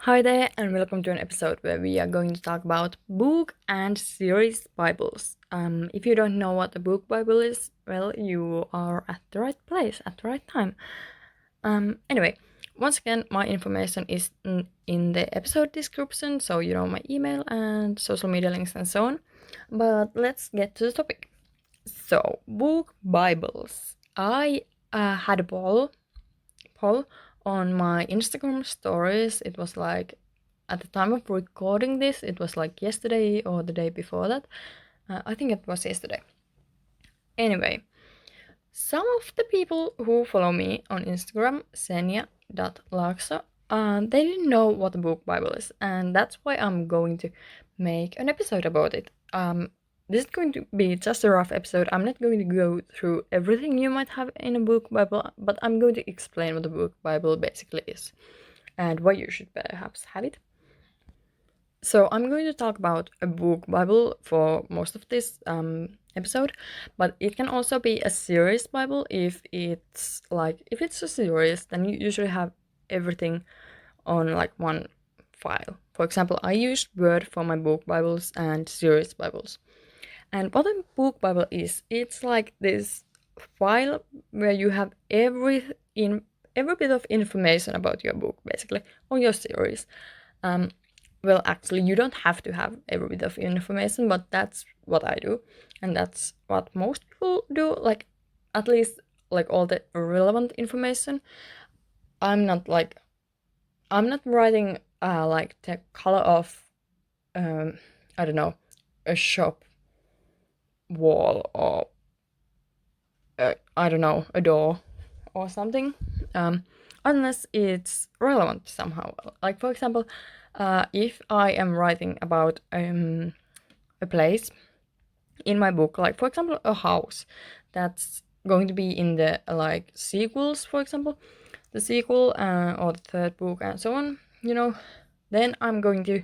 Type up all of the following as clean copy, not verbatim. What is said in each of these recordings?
Hi there, and welcome to an episode where we are going to talk about book and series Bibles. If you don't know what a book Bible is, well, you are at the right place at the right time. Anyway, once again, my information is in the episode description, so you know my email and social media links and so on. But let's get to the topic. So, book Bibles. I had a poll on my Instagram stories. It was like at the time of recording this, it was like yesterday or the day before that. I think it was yesterday. Anyway, some of the people who follow me on Instagram, Senja.Laakso, they didn't know what a book Bible is, and that's why I'm going to make an episode about it. This is going to be just a rough episode. I'm not going to go through everything you might have in a book Bible, but I'm going to explain what a book Bible basically is and why you should perhaps have it. So I'm going to talk about a book Bible for most of this episode, but it can also be a series Bible if it's a series, then you usually have everything on like one file. For example, I use Word for my book Bibles and series Bibles. And what a book Bible is, it's like this file where you have every bit of information about your book, basically, or your series. Well, actually, you don't have to have every bit of information, but that's what I do, and that's what most people do. Like, at least like all the relevant information. I'm not like I'm not writing like the color of I don't know, a shop wall or I don't know, a door or something, unless it's relevant somehow. Like, for example, if I am writing about a place in my book, like, for example, a house that's going to be in the like sequels, for example, the sequel or the third book and so on, then I'm going to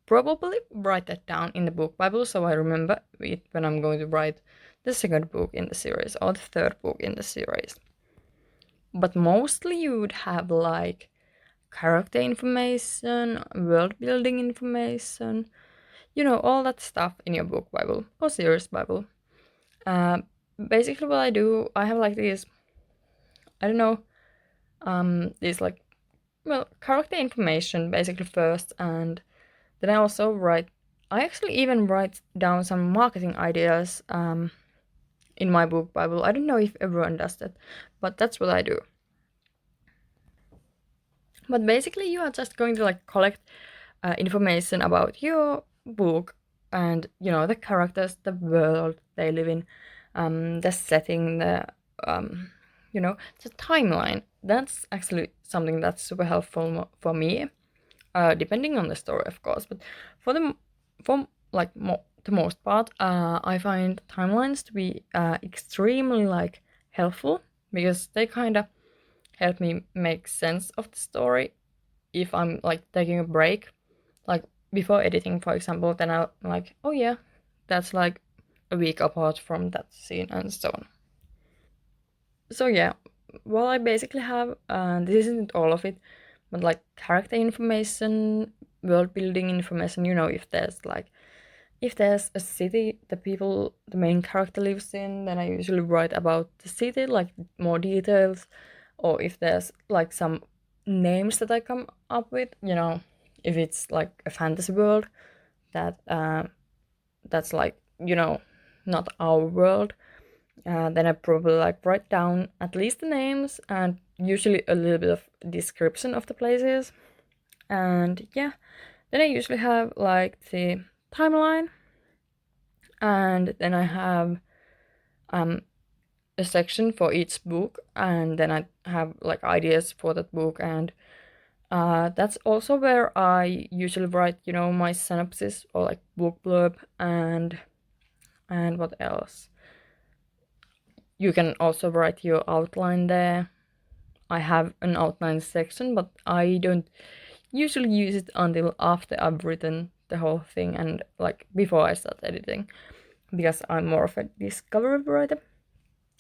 probably write that down in the book Bible so I remember it when I'm going to write the second book in the series or the third book in the series. But mostly you would have like character information, world building information, all that stuff in your book Bible or series Bible. Uh, Basically, what I do, I have like these, I don't know, these like, well, character information basically first, and then I actually even write down some marketing ideas in my book Bible. I don't know if everyone does that, but that's what I do. But basically, you are just going to like collect information about your book and the characters, the world they live in, the setting, um, the timeline. That's actually something that's super helpful for me, depending on the story, of course. But for the for like the most part, I find timelines to be extremely like helpful because they kind of help me make sense of the story if I'm like taking a break, like before editing, for example. Then I'm like, oh yeah, that's like a week apart from that scene and so on. So yeah, well, I basically have this isn't all of it, but like character information, world building information. If there's a city the main character lives in, then I usually write about the city, like more details, or if there's like some names that I come up with, if it's like a fantasy world that that's like not our world, then I probably like write down at least the names and usually a little bit of description of the places. And yeah, then I usually have like the timeline, and then I have um a section for each book, and then I have like ideas for that book, and that's also where I usually write, my synopsis or like book blurb, and what else? You can also write your outline there. I have an outline section, but I don't usually use it until after I've written the whole thing and like before I start editing, because I'm more of a discovery writer.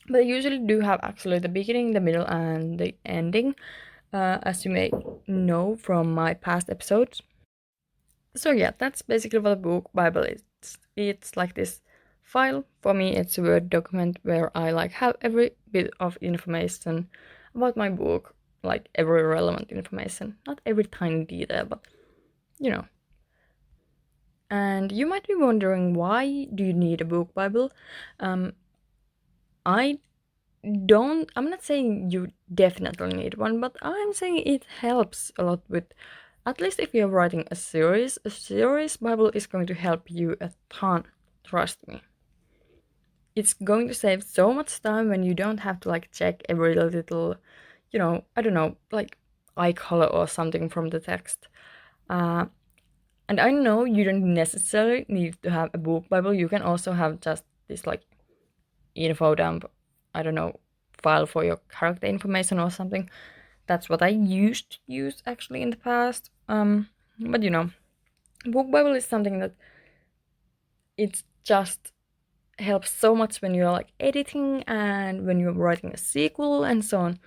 But I usually do have actually the beginning, the middle, and the ending. as you may know from my past episodes. So yeah, that's basically what a book Bible is. It's like this file. For me, it's a Word document where I like have every bit of information about my book, like every relevant information. Not every tiny detail, but you know. And you might be wondering, why do you need a book Bible? Um, I I'm not saying you definitely need one, but I'm saying it helps a lot with, at least if you're writing a series Bible is going to help you a ton. Trust me. It's going to save so much time when you don't have to like check every little, I don't know, like eye color or something from the text. Uh, and I know you don't necessarily need to have a book Bible. You can also have just this like info dump, I don't know, file for your character information or something. That's what I used to use actually in the past. But book Bible is something that it just helps so much when you're like editing and when you're writing a sequel and so on.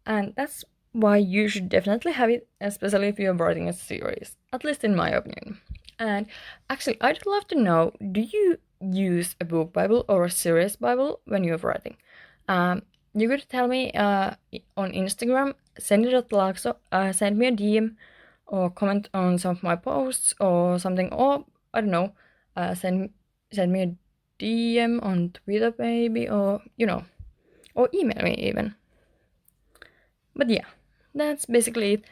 And that's why you should definitely have it, especially if you're writing a series, at least in my opinion. And actually, I'd love to know, do you use a book Bible or a series Bible when you're writing? You could tell me on Instagram, Senja Laakso, send me a DM or comment on some of my posts or something, or I don't know, send me a DM on Twitter maybe, or or email me even. But yeah, that's basically it.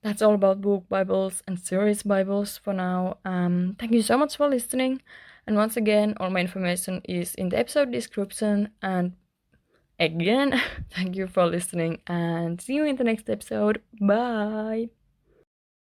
That's all about book Bibles and series Bibles for now. Thank you so much for listening. And once again, all my information is in the episode description. And again, thank you for listening and see you in the next episode. Bye.